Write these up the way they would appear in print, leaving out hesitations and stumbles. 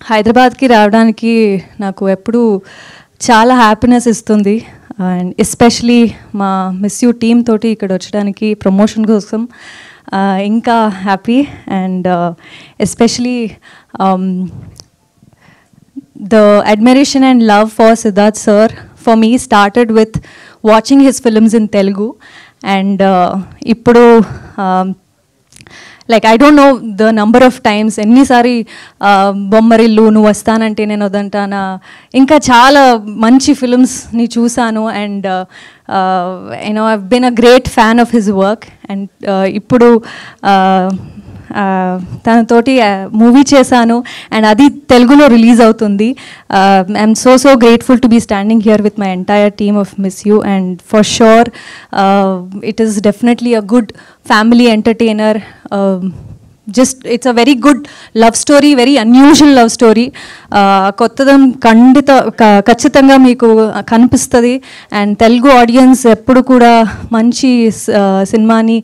హైదరాబాద్కి రావడానికి నాకు ఎప్పుడు చాలా హ్యాపీనెస్ ఇస్తుంది. అండ్ ఎస్పెషలీ మా మిస్ యూ టీమ్ తోటి ఇక్కడ వచ్చడానికి ప్రమోషన్ కోసం ఇంకా happy. And especially the admiration and love for Siddharth sir for me started with watching his films in Telugu, and ippudu like I don't know the number of times enni sari bommarillu nu vastanante nenu odantana inka chaala manchi films ni chusanu, and you know, I've been a great fan of his work. And ippudu తనతోటి movie చేశాను and అది తెలుగులో release అవుతుంది. I'm so grateful to be standing here with my entire team of miss you, and for sure it is definitely a good family entertainer. Just it's a very good love story, very unusual love story. కొత్తదం ఖచ్చితంగా మీకు కనిపిస్తుంది. And Telugu audience ఎప్పుడు కూడా మంచి సినిమాని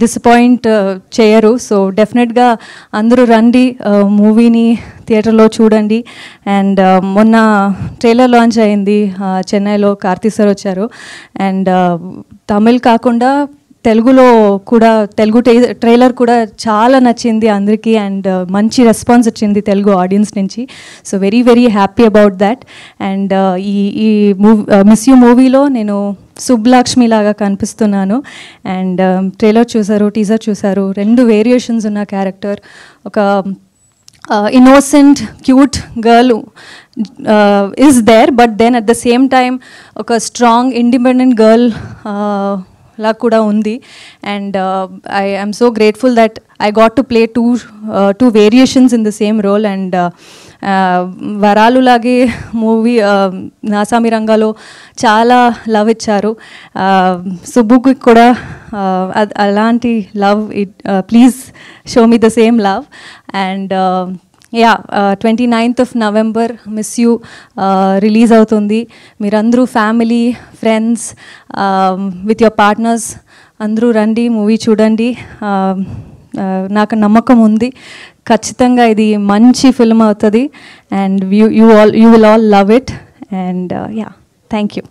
disappoint చేయరు. So డెఫినెట్గా అందరూ రండి, మూవీని థియేటర్లో చూడండి. అండ్ మొన్న ట్రైలర్ లాంచ్ అయింది చెన్నైలో, కార్తీ సార్ వచ్చారు. అండ్ తమిళ్ కాకుండా తెలుగులో కూడా తెలుగు ట్రైలర్ కూడా చాలా నచ్చింది అందరికీ, అండ్ మంచి రెస్పాన్స్ వచ్చింది తెలుగు ఆడియన్స్ నుంచి. So very happy about that. And ఈ మిస్ యూ మూవీలో నేను సుబ్బలక్ష్మి లాగా కనిపిస్తున్నాను. అండ్ ట్రైలర్ చూసారు, టీజర్ చూసారు, 2 వేరియేషన్స్ ఉన్న క్యారెక్టర్. ఒక innocent cute girl is there, but then at the same time ఒక strong independent girl లా కూడా ఉంది. And I am so grateful that I got to play two variations in the same role. And వరాలు లాగే movie Naa Saami రంగాలో చాలా love ఇచ్చారు. సుబ్బుకి కూడా అలాంటి love, please show me the same love. And yeah, 29th of November miss you release అవుతుంది. మీరందరూ family friends with your partners అందరూ రండి, మూవీ చూడండి. నాకు నమ్మకం ఉంది ఖచ్చితంగా ఇది మంచి ఫిల్మ్ అవుతుంది. And you will all love it. And yeah, thank you.